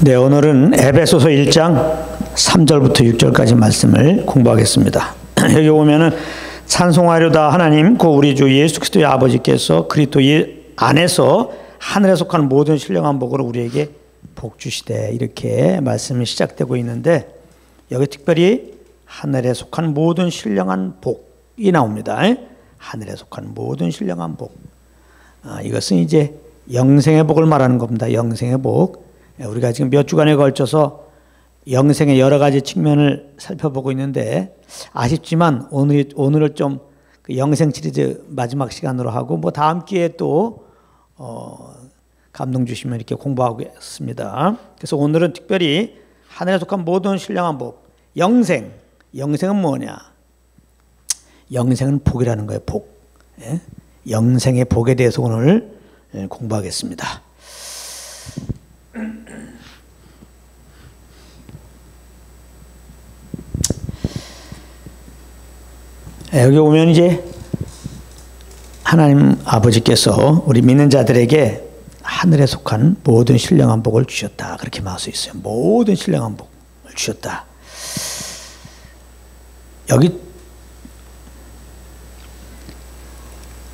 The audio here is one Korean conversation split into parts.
네, 오늘은 에베소서 1장 3절부터 6절까지 말씀을 공부하겠습니다. 여기 보면은 찬송하려다 하나님 곧 우리 주 예수 그리스도의 아버지께서 그리스도 안에서 하늘에 속한 모든 신령한 복으로 우리에게 복 주시되, 이렇게 말씀이 시작되고 있는데, 여기 특별히 하늘에 속한 모든 신령한 복이 나옵니다. 하늘에 속한 모든 신령한 복. 이것은 이제 영생의 복을 말하는 겁니다. 영생의 복. 우리가 지금 몇 주간에 걸쳐서 영생의 여러 가지 측면을 살펴보고 있는데, 아쉽지만 오늘을 좀 그 영생 시리즈 마지막 시간으로 하고, 뭐 다음 기회에 또 감동 주시면 이렇게 공부하겠습니다. 그래서 오늘은 특별히 하늘에 속한 모든 신령한 복, 영생은 뭐냐? 영생은 복이라는 거예요. 복. 영생의 복에 대해서 오늘 공부하겠습니다. 여기 오면 이제 하나님 아버지께서 우리 믿는 자들에게 하늘에 속한 모든 신령한 복을 주셨다, 그렇게 말할 수 있어요. 모든 신령한 복을 주셨다. 여기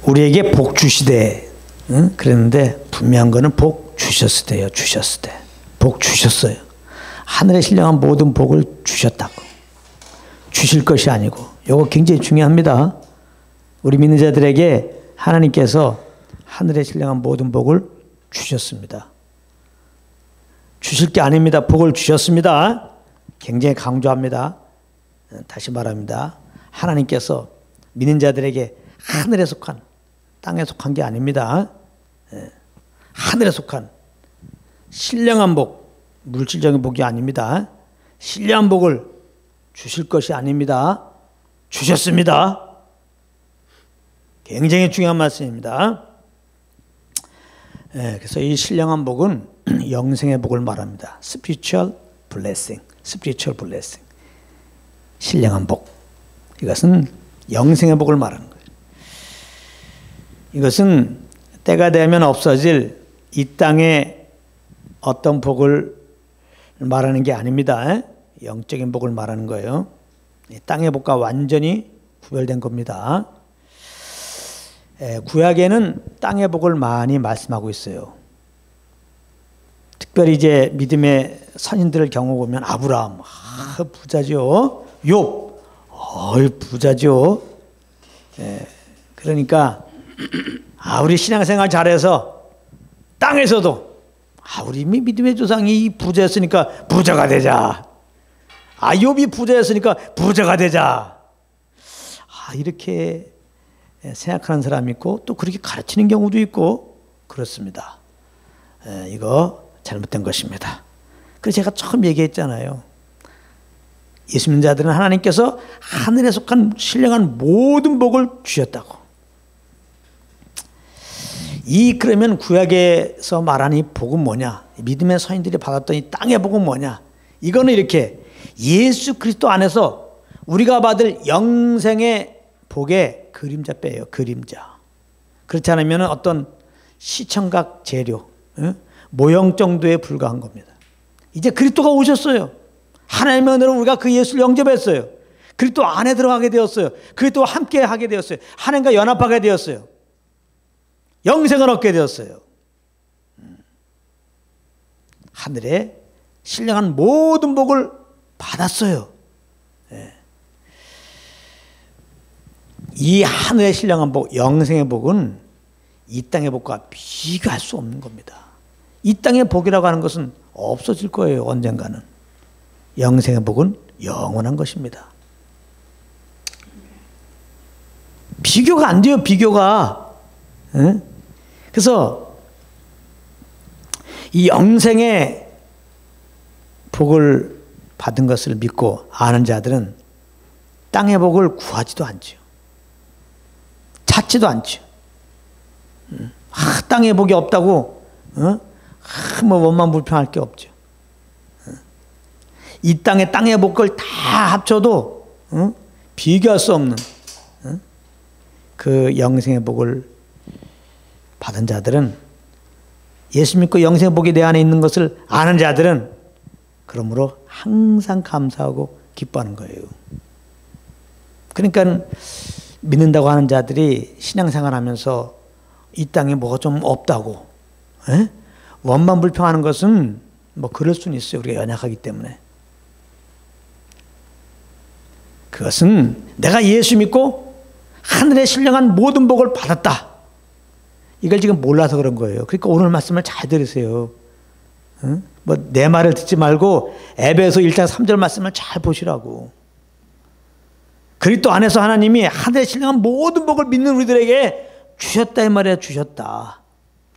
우리에게 복 주시되, 그랬는데 분명한 거는 복 주셨으대요. 복 주셨어요. 하늘에 신령한 모든 복을 주셨다고. 주실 것이 아니고. 이거 굉장히 중요합니다. 우리 믿는 자들에게 하나님께서 하늘에 신령한 모든 복을 주셨습니다. 주실 게 아닙니다. 복을 주셨습니다. 굉장히 강조합니다. 다시 말합니다. 하나님께서 믿는 자들에게 하늘에 속한, 땅에 속한 게 아닙니다. 하늘에 속한 신령한 복, 물질적인 복이 아닙니다. 신령한 복을 주실 것이 아닙니다. 주셨습니다. 굉장히 중요한 말씀입니다. 그래서 이 신령한 복은 영생의 복을 말합니다. Spiritual blessing. 신령한 복. 이것은 영생의 복을 말하는 거예요. 이것은 때가 되면 없어질 이 땅의 어떤 복을 말하는 게 아닙니다. 영적인 복을 말하는 거예요. 땅의 복과 완전히 구별된 겁니다. 구약에는 땅의 복을 많이 말씀하고 있어요. 특별히 이제 믿음의 선인들을 경우 보면 아브라함, 부자죠. 욥, 부자죠. 그러니까 우리 신앙생활 잘해서 땅에서도 우리 믿음의 조상이 부자였으니까 부자가 되자. 욥이 부자였으니까 부자가 되자. 이렇게 생각하는 사람이 있고, 또 그렇게 가르치는 경우도 있고 그렇습니다. 이거 잘못된 것입니다. 그래서 제가 처음 얘기했잖아요. 예수 믿는 자들은 하나님께서 하늘에 속한 신령한 모든 복을 주셨다고. 그러면 구약에서 말하는 이 복은 뭐냐? 믿음의 서인들이 받았던 이 땅의 복은 뭐냐? 이거는 이렇게 예수 그리스도 안에서 우리가 받을 영생의 복의 그림자배예요. 그림자. 그렇지 않으면 어떤 시청각 재료, 모형 정도에 불과한 겁니다. 이제 그리스도가 오셨어요. 하나님의 은혜로 우리가 그 예수를 영접했어요. 그리스도 안에 들어가게 되었어요. 그리스도와 함께 하게 되었어요. 하나님과 연합하게 되었어요. 영생을 얻게 되었어요. 하늘에 신령한 모든 복을 받았어요. 이 하늘의 신령한 복, 영생의 복은 이 땅의 복과 비교할 수 없는 겁니다. 이 땅의 복이라고 하는 것은 없어질 거예요. 언젠가는. 영생의 복은 영원한 것입니다. 비교가 안 돼요. 비교가. 그래서 이 영생의 복을 받은 것을 믿고 아는 자들은 땅의 복을 구하지도 않죠. 찾지도 않죠. 땅의 복이 없다고 뭐 원망 불평할 게 없죠. 이 땅의 복을 다 합쳐도 비교할 수 없는 그 영생의 복을 받은 자들은, 예수 믿고 영생의 복이 내 안에 있는 것을 아는 자들은 그러므로 항상 감사하고 기뻐하는 거예요. 그러니까 믿는다고 하는 자들이 신앙생활하면서 이 땅에 뭐가 좀 없다고 원만불평하는 것은 뭐 그럴 수는 있어요. 우리가 연약하기 때문에. 그것은 내가 예수 믿고 하늘에 신령한 모든 복을 받았다. 이걸 지금 몰라서 그런 거예요. 그러니까 오늘 말씀을 잘 들으세요. 뭐 내 말을 듣지 말고 에베소 1장 3절 말씀을 잘 보시라고. 그리스도 안에서 하나님이 하늘에 신령한 모든 복을 믿는 우리들에게 주셨다 이 말이야. 주셨다.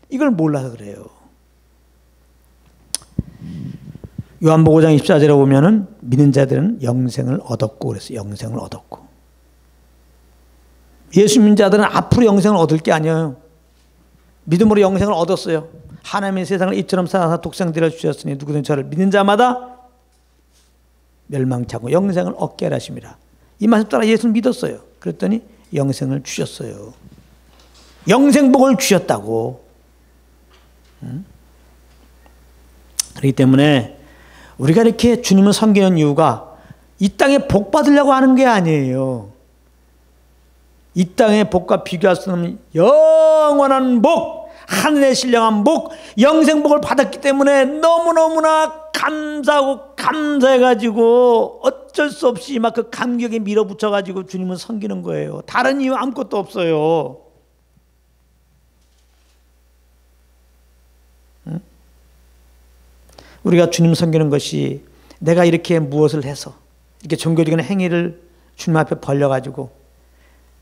이걸 몰라서 그래요. 요한복음 5장 24절에 보면은 믿는 자들은 영생을 얻었고 그랬어요. 영생을 얻었고. 예수 믿는 자들은 앞으로 영생을 얻을 게 아니에요. 믿음으로 영생을 얻었어요. 하나님의 세상을 이처럼 사랑하사 독생자를 주셨으니 누구든 저를 믿는 자마다 멸망치 않고 영생을 얻게 하라 하심이라. 이 말씀 따라 예수를 믿었어요. 그랬더니 영생을 주셨어요. 영생복을 주셨다고. 그렇기 때문에 우리가 이렇게 주님을 섬기는 이유가 이 땅에 복 받으려고 하는 게 아니에요. 이 땅의 복과 비교할 수 없는 영원한 복, 하늘의 신령한 복, 영생복을 받았기 때문에 너무너무나 감사하고 감사해가지고 어쩔 수 없이 막 그 감격에 밀어붙여가지고 주님을 섬기는 거예요. 다른 이유 아무것도 없어요. 응? 우리가 주님 섬기는 것이 내가 이렇게 무엇을 해서 이렇게 종교적인 행위를 주님 앞에 벌려가지고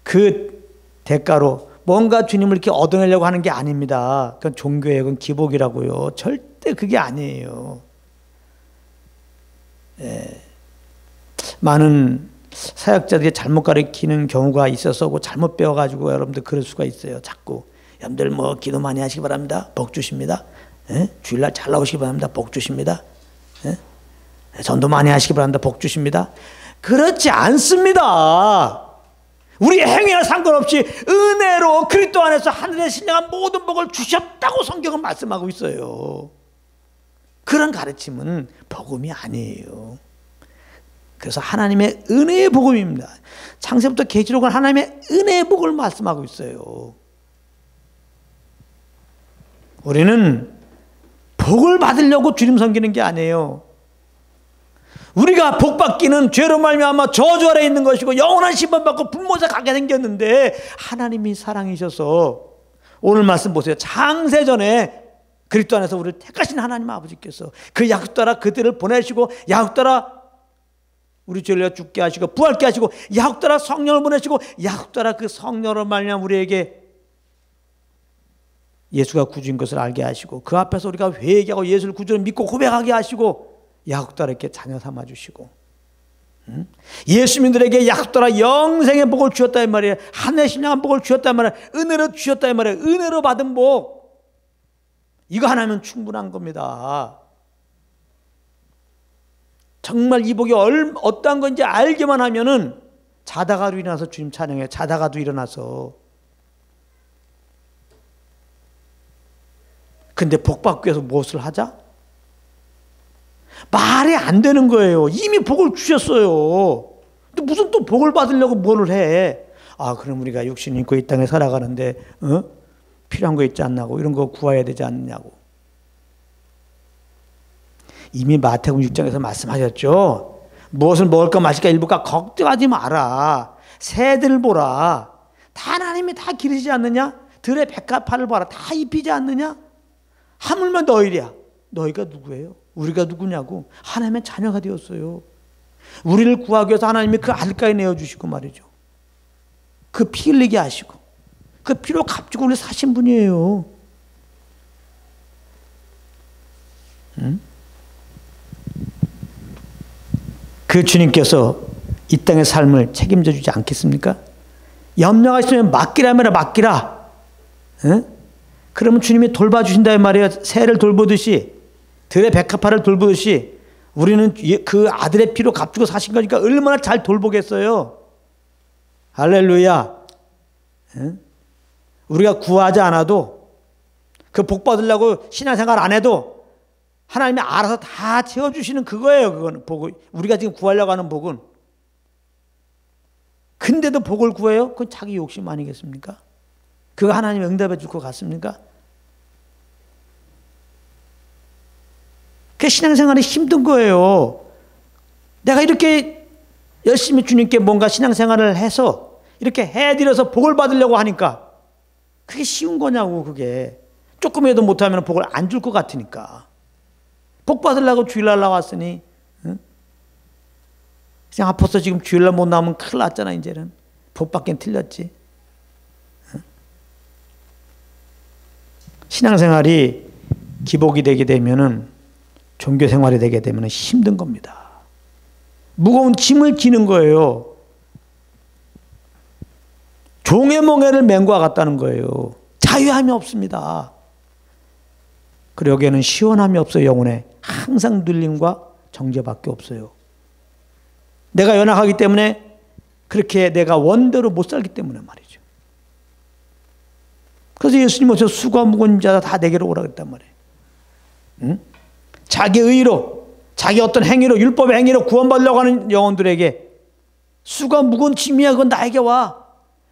그 대가로 뭔가 주님을 이렇게 얻어내려고 하는 게 아닙니다. 그건 종교예요. 그건 기복이라고요. 절대 그게 아니에요. 예. 많은 사역자들이 잘못 가르치는 경우가 있어서 잘못 배워가지고 여러분들 그럴 수가 있어요. 자꾸 여러분들 뭐 기도 많이 하시기 바랍니다. 복 주십니다. 예? 주일날 잘 나오시기 바랍니다. 복 주십니다. 예? 전도 많이 하시기 바랍니다. 복 주십니다. 그렇지 않습니다. 우리 행위와 상관없이 은혜로 그리스도 안에서 하늘에 신령한 모든 복을 주셨다고 성경은 말씀하고 있어요. 그런 가르침은 복음이 아니에요. 그래서 하나님의 은혜의 복음입니다. 창세부터 계시록은 하나님의 은혜의 복을 말씀하고 있어요. 우리는 복을 받으려고 주님 섬기는 게 아니에요. 우리가 복 받기는 죄로 말미암아 저주 아래 있는 것이고 영원한 심판 받고 불못에 가게 생겼는데 하나님이 사랑이셔서 오늘 말씀 보세요. 창세전에 그리스도 안에서 우리를 택하신 하나님 아버지께서 그 약속 따라 그들을 보내시고 약속 따라 우리 죄를 죽게 하시고 부활케 하시고 약속 따라 성령을 보내시고 약속 따라 그 성령으로 말미암아 우리에게 예수가 구주인 것을 알게 하시고 그 앞에서 우리가 회개하고 예수를 구주로 믿고 고백하게 하시고 약속 따라 이렇게 자녀 삼아 주시고 예수민들에게 약속 따라 영생의 복을 주셨다 이 말이에요. 하늘의 신령한 복을 주셨다 이 말이에요. 은혜로 주셨다 이 말이에요. 은혜로 받은 복 이거 하나면 충분한 겁니다. 정말 이 복이 어떠한 건지 알기만 하면은 자다가도 일어나서 주님 찬양해. 자다가도 일어나서. 근데 복 받기 위해서 무엇을 하자? 말이 안 되는 거예요. 이미 복을 주셨어요. 또 무슨 또 복을 받으려고 뭐를 해? 아, 그럼 우리가 육신 입고 이 땅에 살아가는데 필요한 거 있지 않냐고 이런 거 구해야 되지 않느냐고. 이미 마태복음 6장에서 말씀하셨죠. 무엇을 먹을까 마실까 입을까 걱정하지 마라. 새들 보라. 다 하나님이 다 기르시지 않느냐? 들의 백합화를 봐라. 다 입히지 않느냐? 하물며 너희랴. 너희가 누구예요? 우리가 누구냐고. 하나님의 자녀가 되었어요. 우리를 구하기 위해서 하나님이 그 아들까지 내어주시고 말이죠. 그 피 흘리게 하시고 그 피로 값주고 우리 사신 분이에요. 응? 그 주님께서 이 땅의 삶을 책임져 주지 않겠습니까? 염려가 있으면 맡기라면 맡기라. 응? 그러면 주님이 돌봐주신다 말이에요. 새를 돌보듯이 들의 백합화를 돌보듯이 우리는 그 아들의 피로 값주고 사신 거니까 얼마나 잘 돌보겠어요. 할렐루야. 응? 우리가 구하지 않아도 그 복 받으려고 신앙생활 안 해도 하나님이 알아서 다 채워주시는 그거예요. 그거는 복을. 우리가 지금 구하려고 하는 복은. 근데도 복을 구해요? 그건 자기 욕심 아니겠습니까? 그거 하나님이 응답해 줄 것 같습니까? 그 신앙생활이 힘든 거예요. 내가 이렇게 열심히 주님께 뭔가 신앙생활을 해서 이렇게 해드려서 복을 받으려고 하니까 그게 쉬운 거냐고. 그게 조금이라도 못하면 복을 안 줄 것 같으니까. 복 받으려고 주일날 나왔으니 응? 그냥 아파서 지금 주일날 못 나오면 큰일 났잖아. 이제는 복 받긴 틀렸지. 응? 신앙생활이 기복이 되게 되면은, 종교생활이 되게 되면 힘든 겁니다. 무거운 짐을 지는 거예요. 종의 멍에를 맨 것과 같다는 거예요. 자유함이 없습니다. 그리고 여기에는 시원함이 없어요. 영혼에 항상 눌림과 정죄밖에 없어요. 내가 연약하기 때문에, 그렇게 내가 원대로 못 살기 때문에 말이죠. 그래서 예수님은 수고와 무거운 자다 다 내게로 오라 그랬단 말이에요. 응? 자기 의로, 자기 어떤 행위로, 율법의 행위로 구원받으려고 하는 영혼들에게 수고와 무거운 짐이야. 그건 나에게 와.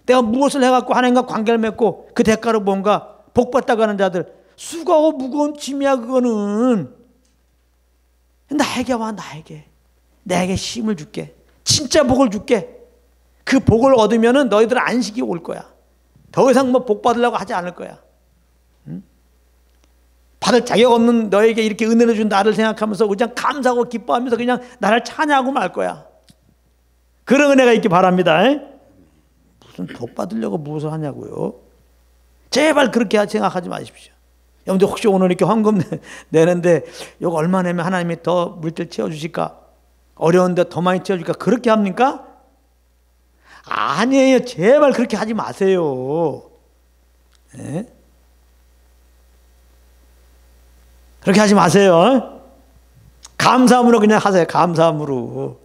내가 무엇을 해갖고 하나님과 관계를 맺고 그 대가로 뭔가 복받다고 하는 자들, 수고하고 무거운 짐이야. 그거는 나에게 와. 나에게 내게 힘을 줄게. 진짜 복을 줄게. 그 복을 얻으면은 너희들 안식이 올 거야. 더 이상 뭐 복 받으려고 하지 않을 거야. 응? 받을 자격 없는 너에게 이렇게 은혜를 준 나를 생각하면서 그냥 감사하고 기뻐하면서 그냥 나를 찬양하고 말 거야. 그런 은혜가 있기 바랍니다. 무슨 복 받으려고 무엇을 하냐고요. 제발 그렇게 생각하지 마십시오. 여러분들 혹시 오늘 이렇게 헌금 내는데 이거 얼마 내면 하나님이 더 물질 채워주실까? 어려운데 더 많이 채워줄까? 그렇게 합니까? 아니에요. 제발 그렇게 하지 마세요. 네? 그렇게 하지 마세요. 감사함으로 그냥 하세요. 감사함으로.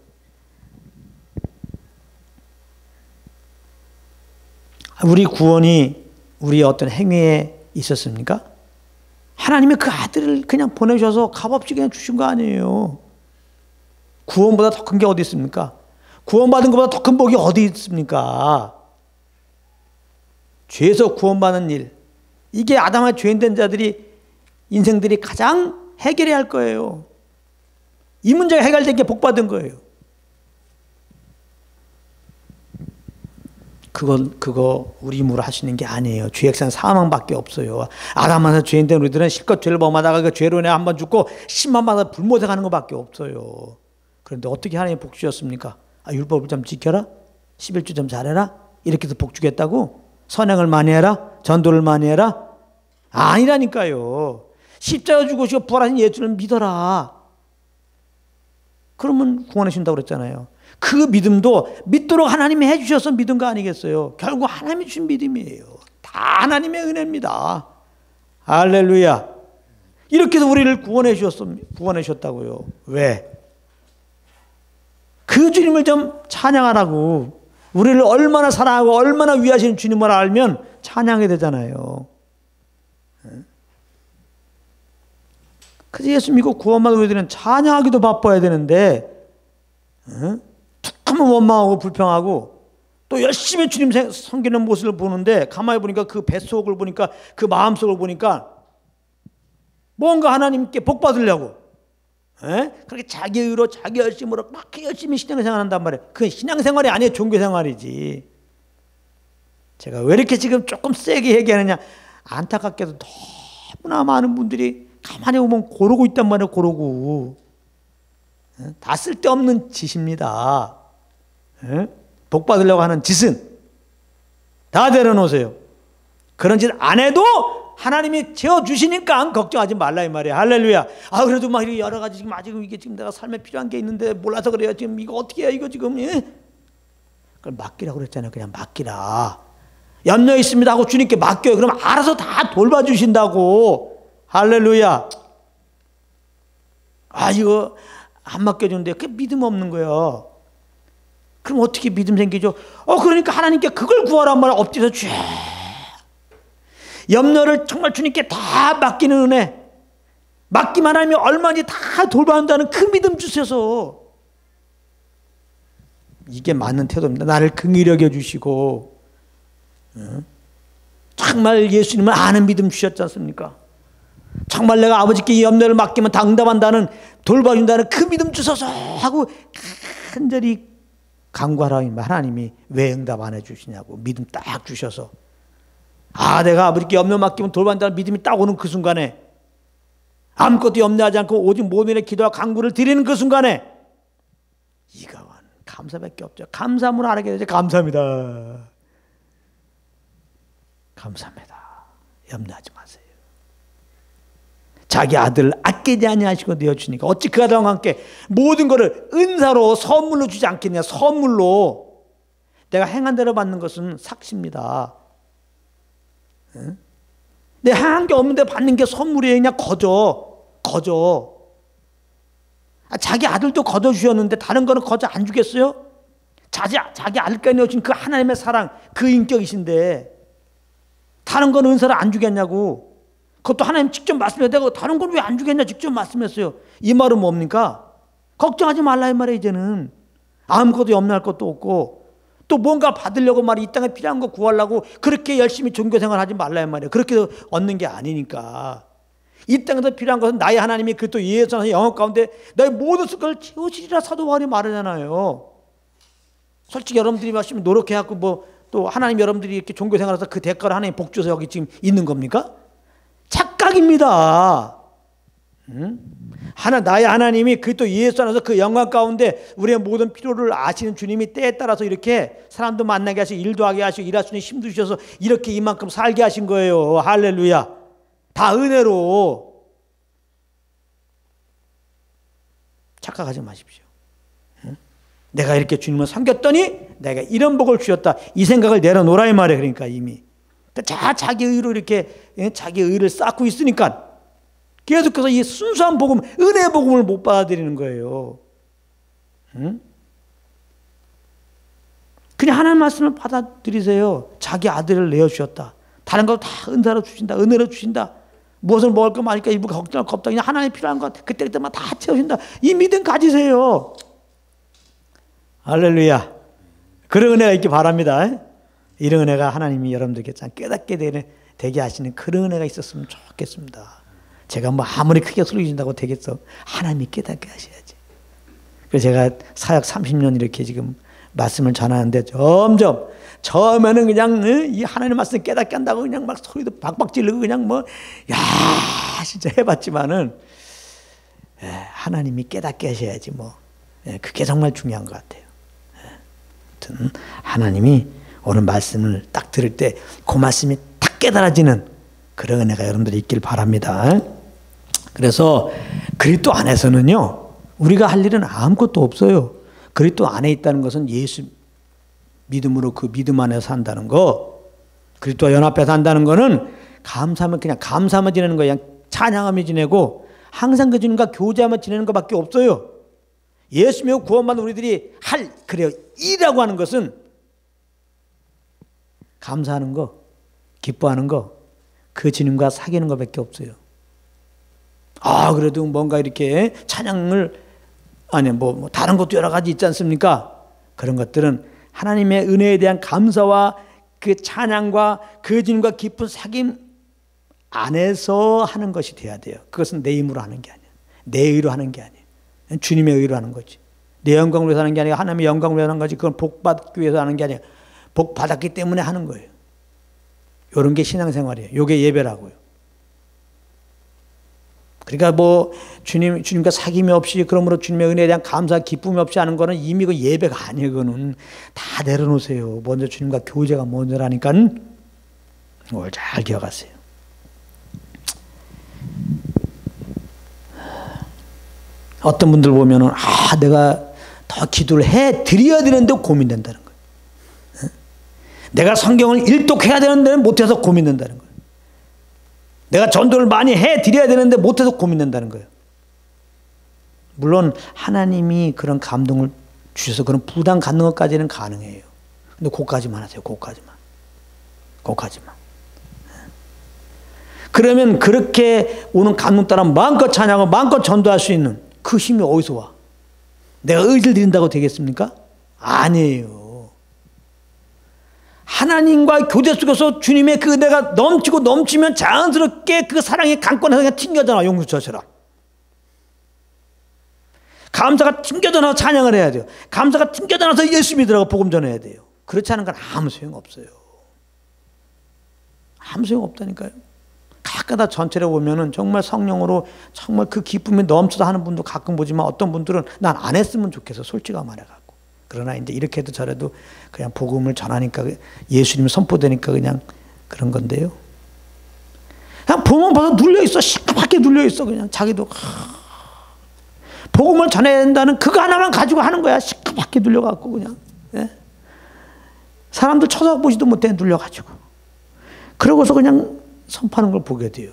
우리 구원이 우리의 어떤 행위에 있었습니까? 하나님이 그 아들을 그냥 보내셔서 값없이 그냥 주신 거 아니에요. 구원보다 더 큰 게 어디 있습니까? 구원받은 것보다 더 큰 복이 어디 있습니까? 죄에서 구원받는 일, 이게 아담과 죄인된 자들이 인생들이 가장 해결해야 할 거예요. 이 문제가 해결된 게 복받은 거예요. 그거 우리 힘으로 하시는 게 아니에요. 죄액상 사망밖에 없어요. 아담한테 죄인된 우리들은 실컷 죄를 범하다가 그 죄로 인해 한번 죽고 10만 받아 불모색하는 것밖에 없어요. 그런데 어떻게 하나님이 복 주셨습니까? 율법을 좀 지켜라? 11주 좀 잘해라? 이렇게 해서 복 주겠다고? 선행을 많이 해라? 전도를 많이 해라? 아니라니까요. 십자가 죽으시고 부활하신 예수를 믿어라. 그러면 구원해 준다고 그랬잖아요. 그 믿음도 믿도록 하나님이 해주셔서 믿은 거 아니겠어요? 결국 하나님이 주신 믿음이에요. 다 하나님의 은혜입니다. 할렐루야. 이렇게 해서 우리를 구원해 주셨다고요. 왜? 그 주님을 좀 찬양하라고. 우리를 얼마나 사랑하고 얼마나 위하시는 주님을 알면 찬양하게 되잖아요. 그래서 예수 믿고 구원받은 우리들은 찬양하기도 바빠야 되는데, 툭 하면 원망하고 불평하고 또 열심히 주님 섬기는 모습을 보는데, 가만히 보니까 그 뱃속을 보니까, 그 마음속을 보니까 뭔가 하나님께 복 받으려고 그렇게 자기 의로 자기 열심으로 막 열심히 신앙생활 한단 말이에요. 그건 신앙생활이 아니에요. 종교생활이지. 제가 왜 이렇게 지금 조금 세게 얘기하느냐, 안타깝게도 너무나 많은 분들이 가만히 보면 고르고 있단 말이에요. 고르고. 다 쓸데없는 짓입니다. 복 받으려고 하는 짓은 다 내려놓으세요. 그런 짓 안 해도 하나님이 채워주시니까 걱정하지 말라 이 말이에요. 할렐루야. 그래도 막 이렇게 여러 가지 지금 아직 이게 지금 내가 삶에 필요한 게 있는데 몰라서 그래요. 지금 이거 어떻게 해요? 이거 지금. 그걸 맡기라고 그랬잖아요. 그냥 맡기라. 염려 있습니다 하고 주님께 맡겨요. 그럼 알아서 다 돌봐주신다고. 할렐루야. 이거 안 맡겨주는데 그게 믿음 없는 거예요. 그럼 어떻게 믿음 생기죠? 그러니까 하나님께 그걸 구하란 말이야. 엎드려서 염려를 정말 주님께 다 맡기는 은혜. 맡기만 하면 얼마든지 다 돌봐준다는 그 믿음 주셔서. 이게 맞는 태도입니다. 나를 긍휼히 여겨주시고 정말 예수님을 아는 믿음 주셨지 않습니까? 정말 내가 아버지께 이 염려를 맡기면 다 응답한다는, 돌봐준다는 그 믿음 주소서 하고 간절히 간구하라면 하나님이 왜 응답 안 해주시냐고 믿음 딱 주셔서, 내가 아버지께 염려 맡기면 돌봐준다는 믿음이 딱 오는 그 순간에, 아무것도 염려하지 않고 오직 모든 일에 기도와 간구를 드리는 그 순간에 이거는 감사밖에 없죠. 감사함으로 알게 되죠. 감사합니다. 감사합니다. 염려하지 마세요. 자기 아들을 아끼지 아니하시고 내어주니까 어찌 그 아들과 함께 모든 것을 은사로 선물로 주지 않겠냐. 선물로. 내가 행한 대로 받는 것은 삭시입니다. 내 행한 게 없는데 받는 게 선물이에요. 그냥 거저. 자기 아들도 거저 주셨는데 다른 거는 거저 안 주겠어요? 자기 아들까지 내어주신 그 하나님의 사랑, 그 인격이신데 다른 거는 은사를 안 주겠냐고. 그것도 하나님 직접 말씀했다고 다른 건 왜 안 주겠냐 직접 말씀했어요. 이 말은 뭡니까? 걱정하지 말라 이 말이에요. 이제는 아무것도 염려할 것도 없고 또 뭔가 받으려고 말이 이 땅에 필요한 거 구하려고 그렇게 열심히 종교생활 하지 말라 이 말이에요. 그렇게 얻는 게 아니니까. 이 땅에서 필요한 것은 나의 하나님이 그리스도 예수 안에서 영역 가운데 너의 모든 것을 채우시리라 사도 바울이 말하잖아요. 솔직히 여러분들이 말씀이 노력해갖고 뭐 또 하나님 여러분들이 이렇게 종교생활해서 그 대가를 하나님 복 줘서 여기 지금 있는 겁니까? 착각입니다. 나의 하나님이 그리스도 예수 안에서 그 영광 가운데 우리의 모든 필요를 아시는 주님이 때에 따라서 이렇게 사람도 만나게 하시고 일도 하게 하시고 일할 수 있는 힘도 주셔서 이렇게 이만큼 살게 하신 거예요. 할렐루야. 다 은혜로. 착각하지 마십시오. 내가 이렇게 주님을 섬겼더니 내가 이런 복을 주셨다. 이 생각을 내려놓으라 이 말이에요. 그러니까 이미 자기 의로 이렇게 자기 의를 쌓고 있으니까 계속해서 이 순수한 복음, 은혜 복음을 못 받아들이는 거예요. 그냥 하나님 말씀을 받아들이세요. 자기 아들을 내어주셨다. 다른 거 다 은사로 주신다. 은혜로 주신다. 무엇을 먹을 거 많으니까 이부 걱정할 거 없다. 그냥 하나님 필요한 것 그때그때만 다 채우신다. 이 믿음 가지세요. 할렐루야. 그런 은혜가 있기 바랍니다. 이런 은혜가 하나님이 여러분들께 참 깨닫게 되게 하시는 그런 은혜가 있었으면 좋겠습니다. 제가 뭐 아무리 크게 소리 진다고 되겠어. 하나님이 깨닫게 하셔야지. 그래서 제가 사역 30년 이렇게 지금 말씀을 전하는데 점점 처음에는 그냥 이 하나님 말씀 깨닫게 한다고 그냥 막 소리도 박박 지르고 그냥 진짜 해봤지만은 하나님이 깨닫게 하셔야지 그게 정말 중요한 것 같아요. 하여튼 하나님이 오늘 말씀을 딱 들을 때 그 말씀이 딱 깨달아지는 그런 은혜가 여러분들이 있길 바랍니다. 그래서 그리스도 안에서는요 우리가 할 일은 아무것도 없어요. 그리스도 안에 있다는 것은 예수 믿음으로 그 믿음 안에서 산다는 거, 그리스도와 연합해 산다는 거는 감사하면 그냥 감사하며 지내는 거야. 그냥 찬양하며 지내고 항상 그 주님과 교제하며 지내는 것밖에 없어요. 예수 믿고 구원받는 우리들이 그래요. 일이라고 하는 것은 감사하는 거, 기뻐하는 거, 그 주님과 사귀는 것밖에 없어요. 그래도 뭔가 이렇게 찬양을 다른 것도 여러 가지 있지 않습니까? 그런 것들은 하나님의 은혜에 대한 감사와 그 찬양과 그 주님과 깊은 사귐 안에서 하는 것이 돼야 돼요. 그것은 내 힘으로 하는 게 아니에요. 내 의로 하는 게 아니에요. 주님의 의로 하는 거지. 내 영광을 위해서 하는 게 아니라 하나님의 영광을 위해서 하는 거지. 그건 복 받기 위해서 하는 게 아니에요. 복 받았기 때문에 하는 거예요. 이런 게 신앙생활이에요. 이게 예배라고요. 그러니까 주님과 사귐이 없이 그러므로 주님의 은혜에 대한 감사, 기쁨이 없이 하는 거는 이미 그 예배가 아니에요. 그거는 다 내려놓으세요. 먼저 주님과 교제가 먼저라니까 그걸 잘 기억하세요. 어떤 분들 보면은 내가 더 기도를 해 드려야 되는데 고민된다는 거예요. 내가 성경을 일독해야 되는데 못해서 고민된다는 거예요. 내가 전도를 많이 해 드려야 되는데 못해서 고민된다는 거예요. 물론 하나님이 그런 감동을 주셔서 그런 부담 갖는 것까지는 가능해요. 근데 그것까지만 하세요. 그것까지만. 그러면 그렇게 오는 감동 따라 마음껏 찬양하고 마음껏 전도할 수 있는 그 힘이 어디서 와? 내가 의지를 드린다고 되겠습니까? 아니에요. 하나님과 교제 속에서 주님의 그 은혜가 넘치고 넘치면 자연스럽게 그 사랑의 강권에서 그냥 튕겨져나. 용수처럼 감사가 튕겨져나서 찬양을 해야 돼요. 감사가 튕겨져나서 예수 믿으라고 복음 전해야 돼요. 그렇지 않은 건 아무 소용없어요. 아무 소용없다니까요. 가끔다 전체를 보면은 정말 성령으로 정말 그 기쁨이 넘쳐서 하는 분도 가끔 보지만 어떤 분들은 난 안 했으면 좋겠어. 솔직하게 말해갖고. 그러나 이제 이렇게 해도 저래도 그냥 복음을 전하니까 예수님이 선포되니까 그냥 그런 건데요. 그냥 보면 봐서 눌려있어. 시끄럽게 눌려있어. 그냥 자기도. 복음을 전해야 된다는 그거 하나만 가지고 하는 거야. 시끄럽게 눌려갖고 그냥. 예? 사람들 쳐다보지도 못해 눌려가지고. 그러고서 그냥 선포하는 걸 보게 돼요.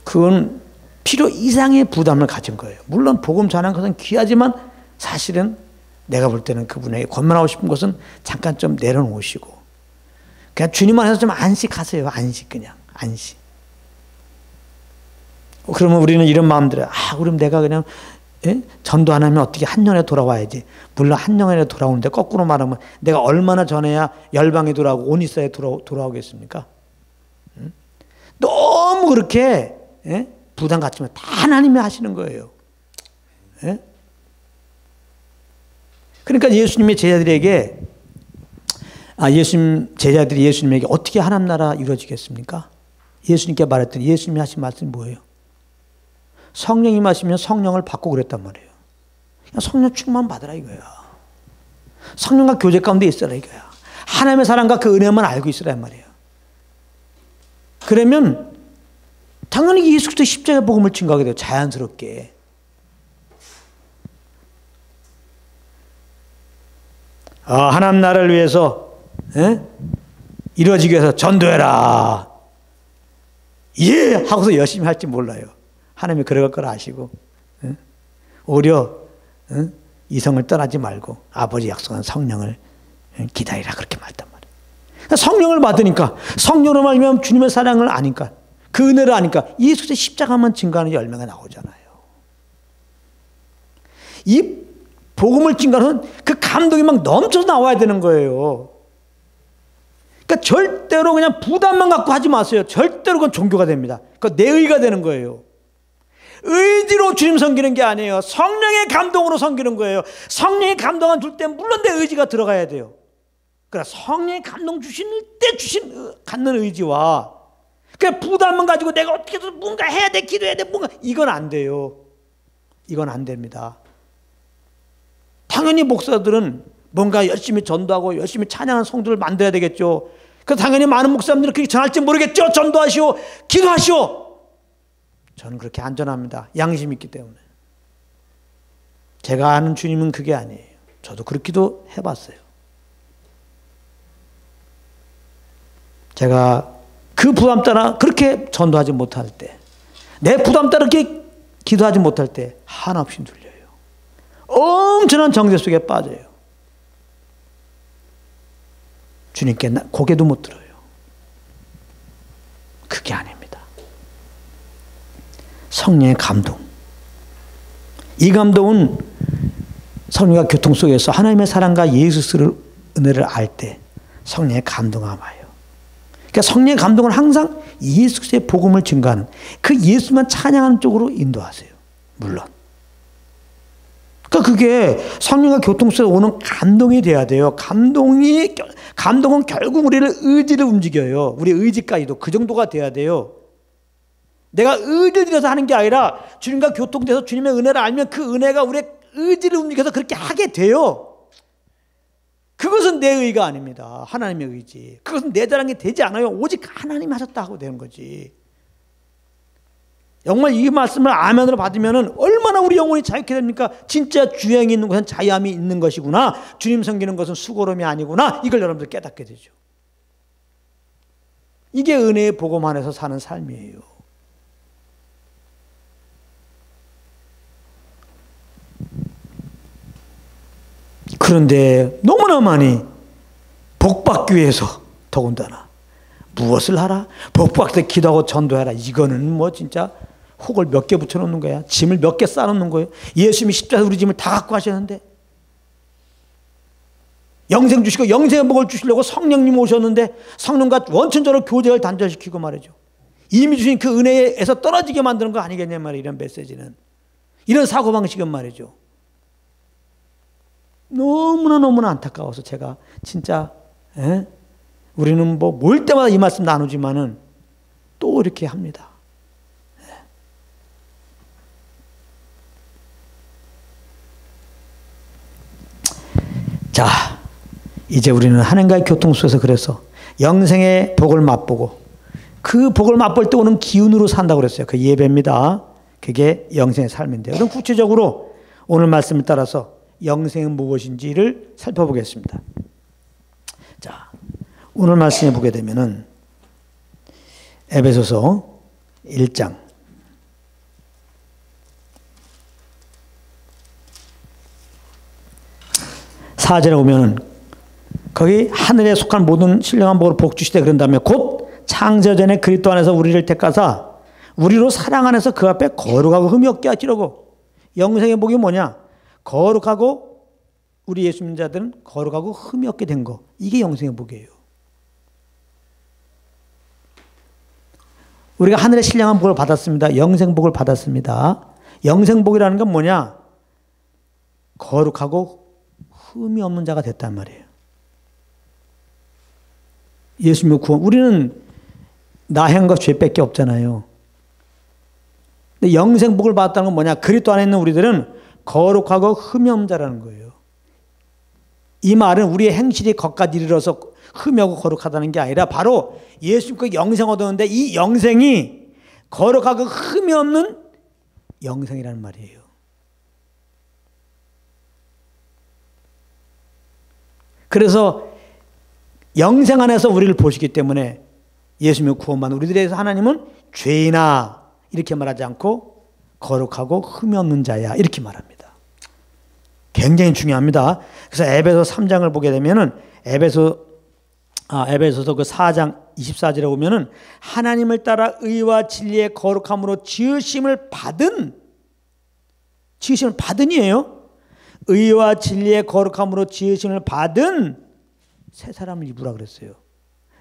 그건 필요 이상의 부담을 가진 거예요. 물론 복음 전하는 것은 귀하지만 사실은 내가 볼 때는 그분에게 권면하고 싶은 것은 잠깐 좀 내려놓으시고 그냥 주님 안에서 좀 안식하세요. 안식 그냥 안식. 그러면 우리는 이런 마음들에 그럼 내가 그냥 전도 안 하면 어떻게 한 년에 돌아와야지. 물론 한 년에 돌아오는데 거꾸로 말하면 내가 얼마나 전해야 열방에 돌아오고 오니사에 돌아오겠습니까? 너무 그렇게 부담 갖지만 다 하나님이 하시는 거예요. 그러니까 예수님의 제자들에게 제자들이 예수님에게 어떻게 하나님 나라 이루어지겠습니까? 예수님께 말했더니 예수님이 하신 말씀이 뭐예요? 성령이 마시면 성령을 받고 그랬단 말이에요. 그냥 성령 충만 받으라 이거야. 성령과 교제 가운데 있으라 이거야. 하나님의 사랑과 그 은혜만 알고 있으라 말이에요. 그러면 당연히 예수 그리스도 십자가 복음을 증거하게 돼요. 자연스럽게. 하나님 나라를 위해서 이루어지기 위해서 전도해라. 예! 하고서 열심히 할지 몰라요. 하나님이 그럴 걸 아시고 오히려 이성을 떠나지 말고 아버지 약속한 성령을 기다리라 그렇게 말했단 말이에요. 성령을 받으니까 성령으로 말미암아 주님의 사랑을 아니까 그 은혜를 아니까 예수의 십자가만 증거하는 열매가 나오잖아요. 이 복음을 증거하는 그 감동이 막 넘쳐서 나와야 되는 거예요. 그러니까 절대로 그냥 부담만 갖고 하지 마세요. 절대로 그건 종교가 됩니다. 그건 내 의가 되는 거예요. 의지로 주님 섬기는 게 아니에요. 성령의 감동으로 섬기는 거예요. 성령의 감동을 줄 때 물론 내 의지가 들어가야 돼요. 그러나 성령의 감동 주실 때 갖는 의지와 그냥 부담만 가지고 내가 어떻게 해서 뭔가 해야 돼, 기도해야 돼, 뭔가 이건 안 돼요. 이건 안 됩니다. 당연히 목사들은 뭔가 열심히 전도하고 열심히 찬양하는 성도를 만들어야 되겠죠. 그래서 당연히 많은 목사님들은 그렇게 전할지 모르겠죠. 전도하시오, 기도하시오. 저는 그렇게 안전합니다. 양심이 있기 때문에. 제가 아는 주님은 그게 아니에요. 저도 그렇게도 해봤어요. 제가 그 부담 따라 그렇게 전도하지 못할 때, 내 부담 따라 그렇게 기도하지 못할 때 한없이 눌려요. 엄청난 정죄 속에 빠져요. 주님께 고개도 못 들어요. 그게 아닙니다. 성령의 감동. 이 감동은 성령과 교통 속에서 하나님의 사랑과 예수의 은혜를 알 때 성령의 감동이 와요. 그러니까 성령의 감동은 항상 예수 그리스도의 복음을 증거하는 그 예수만 찬양하는 쪽으로 인도하세요. 물론. 그러니까 그게 성령과 교통 속에서 오는 감동이 돼야 돼요. 감동은 결국 우리를 의지를 움직여요. 우리 의지까지도 그 정도가 돼야 돼요. 내가 의지를 들여서 하는 게 아니라 주님과 교통돼서 주님의 은혜를 알면 그 은혜가 우리의 의지를 움직여서 그렇게 하게 돼요. 그것은 내 의가 아닙니다. 하나님의 의지. 그것은 내 자랑이 되지 않아요. 오직 하나님이 하셨다 하고 되는 거지. 정말 이 말씀을 아멘으로 받으면 얼마나 우리 영혼이 자유케 됩니까? 진짜 주행이 있는 것은 자유함이 있는 것이구나. 주님 섬기는 것은 수고로움이 아니구나. 이걸 여러분들 깨닫게 되죠. 이게 은혜의 복음 안에서 사는 삶이에요. 그런데 너무나 많이 복받기 위해서 더군다나 무엇을 하라? 복부학대 기도하고 전도해라. 이거는 뭐 진짜 혹을 몇 개 붙여놓는 거야. 짐을 몇 개 쌓아놓는 거예요. 예수님이 십자가에서 우리 짐을 다 갖고 하셨는데, 영생 주시고 영생의 복을 주시려고 성령님 오셨는데 성령과 원천적으로 교제를 단절시키고 말이죠. 이미 주신 그 은혜에서 떨어지게 만드는 거 아니겠냐 말이에요. 이런 메시지는, 이런 사고방식은 말이죠. 너무나 안타까워서 제가 진짜 우리는 뭐 모일 때마다 이 말씀 나누지만은 또 이렇게 합니다. 자, 이제 우리는 하나님과의 교통 속에서 그래서 영생의 복을 맛보고 그 복을 맛볼 때 오는 기운으로 산다고 그랬어요. 그 예배입니다. 그게 영생의 삶인데요. 그럼 구체적으로 오늘 말씀을 따라서 영생은 무엇인지를 살펴보겠습니다. 자, 오늘 말씀에 보게 되면은 에베소서 1장 4절에 보면은 거기 하늘에 속한 모든 신령한 복으로 복 주시되 그런 다음에 곧 창세 전에 그리스도 안에서 우리를 택하사 우리로 사랑 안에서 그 앞에 거룩하고 흠이 없게 하시려고. 영생의 복이 뭐냐? 거룩하고, 우리 예수 믿는 자들은 거룩하고 흠이 없게 된 거, 이게 영생의 복이에요. 우리가 하늘의 신령한 복을 받았습니다. 영생복을 받았습니다. 영생복이라는 건 뭐냐? 거룩하고 흠이 없는 자가 됐단 말이에요. 예수님의 구원, 우리는 나 행과 죄밖에 없잖아요. 근데 영생복을 받았다는 건 뭐냐? 그리스도 안에 있는 우리들은 거룩하고 흠이 없는 자라는 거예요. 이 말은 우리의 행실이 거기까지 이르러서 흠이 없고 거룩하다는 게 아니라 바로 예수님께 영생 얻었는데 이 영생이 거룩하고 흠이 없는 영생이라는 말이에요. 그래서 영생 안에서 우리를 보시기 때문에 예수님의 구원받은 우리들에 대해서 하나님은 죄인아 이렇게 말하지 않고 거룩하고 흠이 없는 자야 이렇게 말합니다. 굉장히 중요합니다. 그래서 에베소 3장을 보게 되면은 에베소서 그 4장 24절에 보면은 하나님을 따라 의와 진리의 거룩함으로 지으심을 받은이에요. 의와 진리의 거룩함으로 지으심을 받은 새 사람을 입으라 그랬어요.